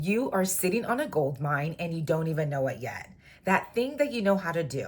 You are sitting on a gold mine and you don't even know it yet. That thing that you know how to do,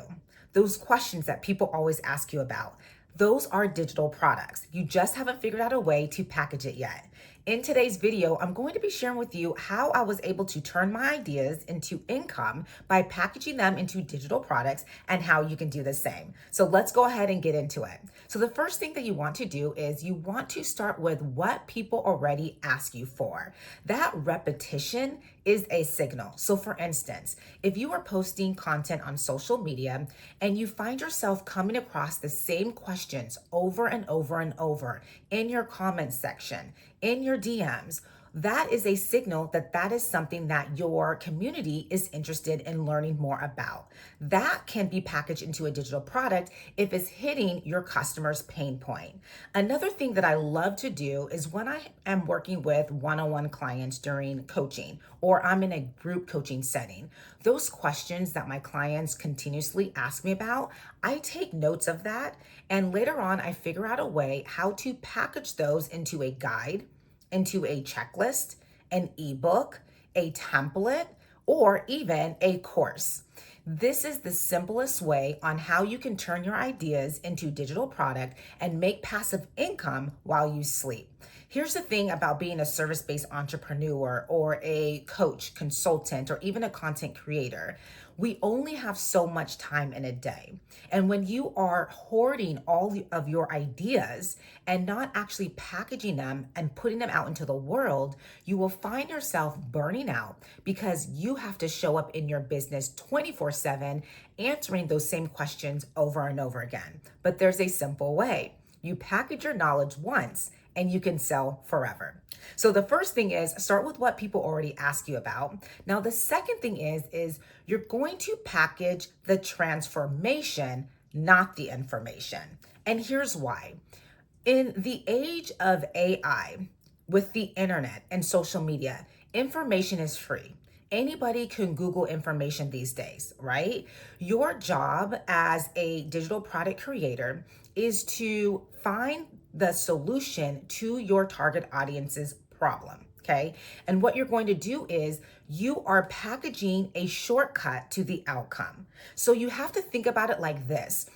those questions that people always ask you about, those are digital products. You just haven't figured out a way to package it yet. In today's video, I'm going to be sharing with you how I was able to turn my ideas into income by packaging them into digital products and how you can do the same. So let's go ahead and get into it. So the first thing that you want to do is you want to start with what people already ask you for. That repetition is a signal. So for instance, if you are posting content on social media and you find yourself coming across the same questions over and over and over in your comment section, in your DMs, that is a signal that that is something that your community is interested in learning more about. That can be packaged into a digital product if it's hitting your customer's pain point. Another thing that I love to do is when I am working with one-on-one clients during coaching, or I'm in a group coaching setting, those questions that my clients continuously ask me about, I take notes of that, and later on I figure out a way how to package those into a guide, into a checklist, an ebook, a template, or even a course. This is the simplest way on how you can turn your ideas into digital product and make passive income while you sleep. Here's the thing about being a service-based entrepreneur or a coach, consultant, or even a content creator. We only have so much time in a day. And when you are hoarding all of your ideas and not actually packaging them and putting them out into the world, you will find yourself burning out because you have to show up in your business 24/7 answering those same questions over and over again. But there's a simple way. You package your knowledge once and you can sell forever. So the first thing is start with what people already ask you about. Now the second thing is you're going to package the transformation, not the information. And here's why. In the age of AI, with the internet and social media, information is free. Anybody can Google information these days, right? Your job as a digital product creator is to find the solution to your target audience's problem, okay? And what you're going to do is you are packaging a shortcut to the outcome. So you have to think about it like this.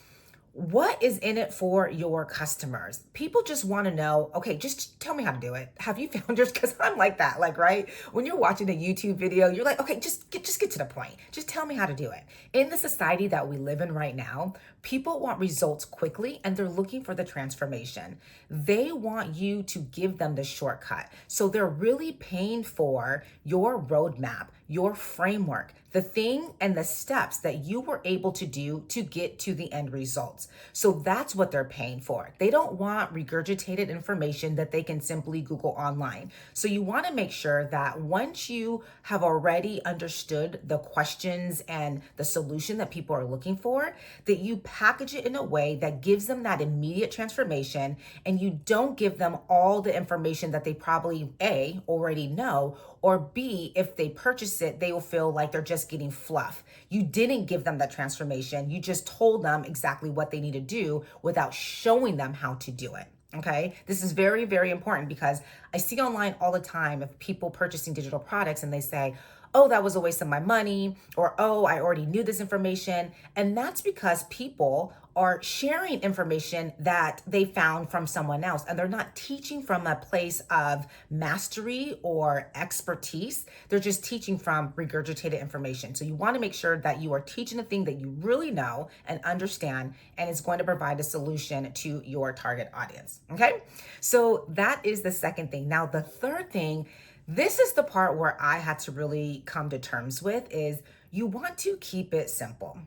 What is in it for your customers? People just want to know, okay, just tell me how to do it. Have you found yours? Because I'm like that, like, right? When you're watching a YouTube video, you're like, okay, just get to the point. Just tell me how to do it. In the society that we live in right now, people want results quickly and they're looking for the transformation. They want you to give them the shortcut. So they're really paying for your roadmap, your framework, the thing and the steps that you were able to do to get to the end results. So that's what they're paying for. They don't want regurgitated information that they can simply Google online. So you want to make sure that once you have already understood the questions and the solution that people are looking for, that you package it in a way that gives them that immediate transformation, and you don't give them all the information that they probably A, already know, or B, if they purchase it, they will feel like they're just getting fluff. You didn't give them that transformation. You just told them exactly what they need to do without showing them how to do it. Okay, this is very, very important because I see online all the time of people purchasing digital products and they say, oh, that was a waste of my money, or oh, I already knew this information. And that's because people are sharing information that they found from someone else, and they're not teaching from a place of mastery or expertise. They're just teaching from regurgitated information. So you want to make sure that you are teaching the thing that you really know and understand, and it's going to provide a solution to your target audience. Okay, so that is the second thing. Now, the third thing, this is the part where I had to really come to terms with, is you want to keep it simple.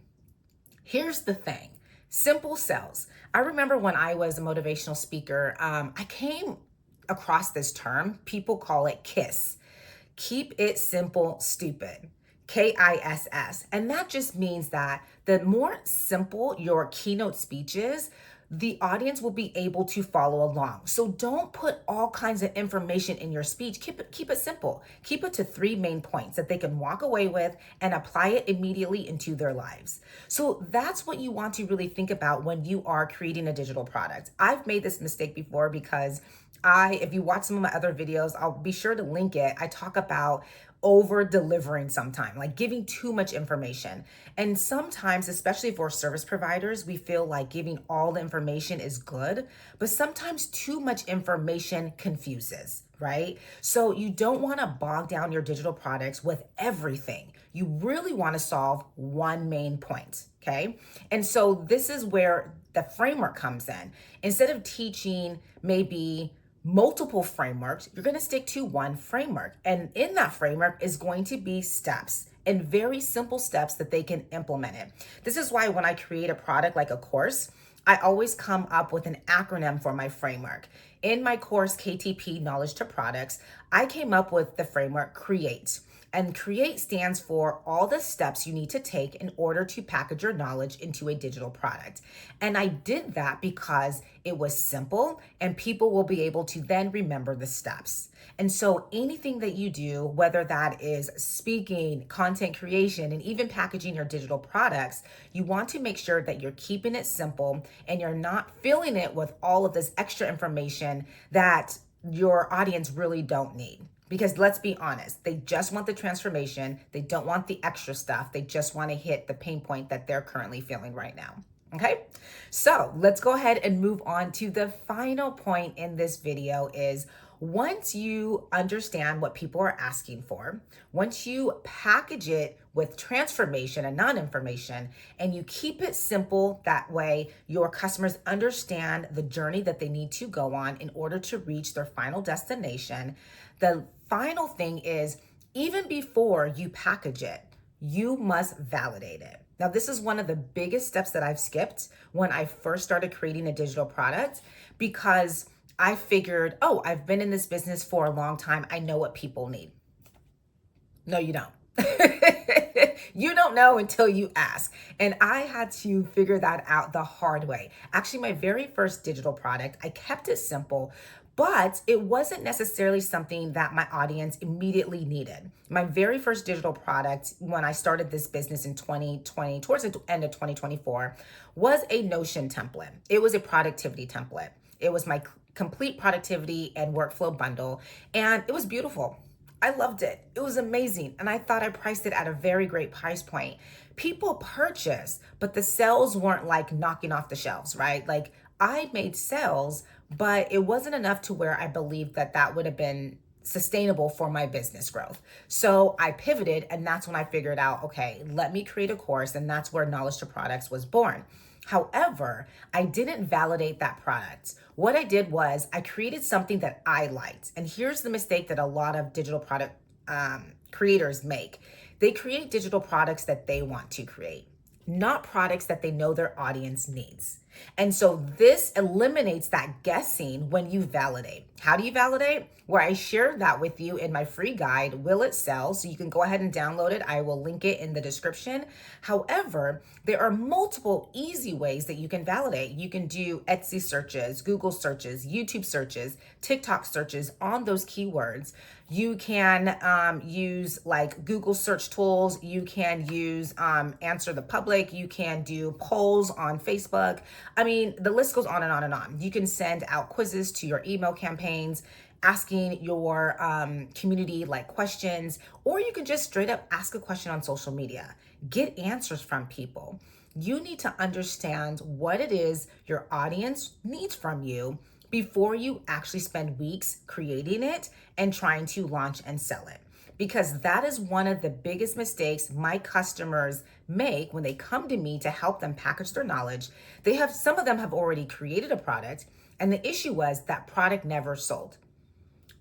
Here's the thing. Simple sells. I remember when I was a motivational speaker, I came across this term. People call it KISS. Keep it simple, stupid. KISS. And that just means that the more simple your keynote speech is, the audience will be able to follow along. So don't put all kinds of information in your speech. Keep it simple. Keep it to 3 main points that they can walk away with and apply it immediately into their lives. So that's what you want to really think about when you are creating a digital product. I've made this mistake before because if you watch some of my other videos, I'll be sure to link it. I talk about over delivering sometimes, like giving too much information. And sometimes, especially for service providers, we feel like giving all the information is good, but sometimes too much information confuses, right? So you don't want to bog down your digital products with everything. You really want to solve one main point, okay? And so this is where the framework comes in. Instead of teaching maybe multiple frameworks, you're going to stick to one framework. And in that framework is going to be steps and very simple steps that they can implement it. This is why when I create a product like a course, I always come up with an acronym for my framework. In my course, KTP Knowledge to Products, I came up with the framework CREATE. And CREATE stands for all the steps you need to take in order to package your knowledge into a digital product. And I did that because it was simple and people will be able to then remember the steps. And so anything that you do, whether that is speaking, content creation, and even packaging your digital products, you want to make sure that you're keeping it simple and you're not filling it with all of this extra information that your audience really don't need. Because let's be honest, they just want the transformation. They don't want the extra stuff. They just want to hit the pain point that they're currently feeling right now. Okay, so let's go ahead and move on to the final point in this video is once you understand what people are asking for, once you package it with transformation and non-information, and you keep it simple, that way your customers understand the journey that they need to go on in order to reach their final destination. The final thing is, even before you package it, you must validate it. Now, this is one of the biggest steps that I've skipped when I first started creating a digital product because I figured, oh, I've been in this business for a long time. I know what people need. No, you don't. You don't know until you ask. And I had to figure that out the hard way. Actually, my very first digital product, I kept it simple, but it wasn't necessarily something that my audience immediately needed. My very first digital product when I started this business in 2020, towards the end of 2024, was a Notion template. It was a productivity template. It was my complete productivity and workflow bundle, and it was beautiful. I loved it. It was amazing. And I thought I priced it at a very great price point. People purchased, but the sales weren't like knocking off the shelves, right? Like I made sales, but it wasn't enough to where I believed that that would have been sustainable for my business growth. So I pivoted, and that's when I figured out, okay, let me create a course. And that's where Knowledge to Products was born. However, I didn't validate that product. What I did was I created something that I liked. And here's the mistake that a lot of digital product creators make. They create digital products that they want to create, not products that they know their audience needs. And so this eliminates that guessing when you validate. How do you validate? Where I shared that with you in my free guide, Will It Sell? So you can go ahead and download it. I will link it in the description. However, there are multiple easy ways that you can validate. You can do Etsy searches, Google searches, YouTube searches, TikTok searches on those keywords. You can use like Google search tools. You can use Answer the Public. You can do polls on Facebook. I mean, the list goes on and on and on. You can send out quizzes to your email campaigns, asking your community like questions, or you can just straight up ask a question on social media. Get answers from people. You need to understand what it is your audience needs from you before you actually spend weeks creating it and trying to launch and sell it. Because that is one of the biggest mistakes my customers make when they come to me to help them package their knowledge. Some of them have already created a product, and the issue was that product never sold.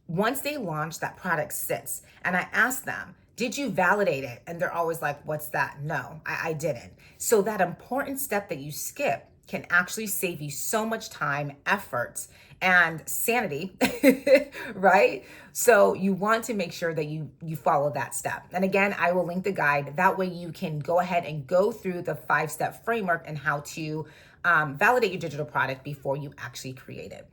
Once they launch, that product sits. And I ask them, did you validate it? And they're always like, what's that? No, I didn't. So that important step that you skip can actually save you so much time, effort, and sanity, right? So you want to make sure that you follow that step. And again, I will link the guide. That way you can go ahead and go through the 5-step framework and how to validate your digital product before you actually create it.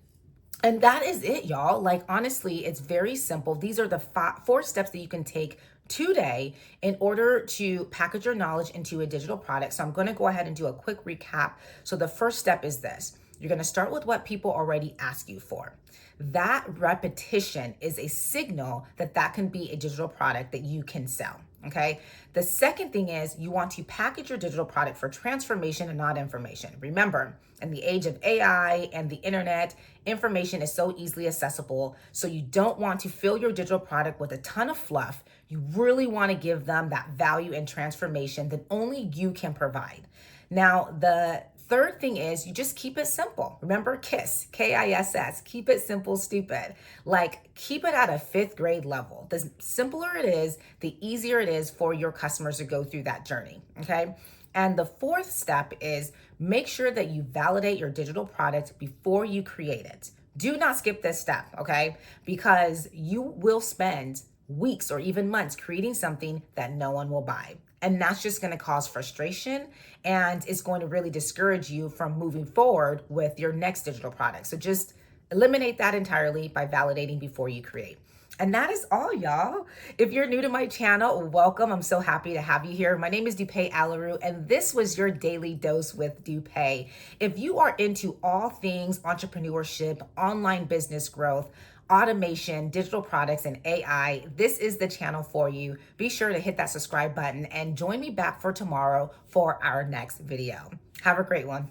And that is it, y'all. Like, honestly, it's very simple. These are the 4 steps that you can take today in order to package your knowledge into a digital product. So I'm going to go ahead and do a quick recap. So the first step is this. You're going to start with what people already ask you for. That repetition is a signal that that can be a digital product that you can sell. Okay. The second thing is you want to package your digital product for transformation and not information. Remember, in the age of AI and the internet, information is so easily accessible. So you don't want to fill your digital product with a ton of fluff. You really want to give them that value and transformation that only you can provide. Now, the third thing is you just keep it simple. Remember KISS, KISS, keep it simple, stupid. Like keep it at a fifth grade level. The simpler it is, the easier it is for your customers to go through that journey, okay? And the fourth step is make sure that you validate your digital product before you create it. Do not skip this step, okay? Because you will spend weeks or even months creating something that no one will buy. And that's just going to cause frustration and it's going to really discourage you from moving forward with your next digital product. So just eliminate that entirely by validating before you create. And that is all, y'all. If you're new to my channel, welcome. I'm so happy to have you here. My name is Dupe Alaru, and this was your Daily Dose with Dupe. If you are into all things entrepreneurship, online business growth, automation, digital products, and AI, this is the channel for you. Be sure to hit that subscribe button and join me back for tomorrow for our next video. Have a great one.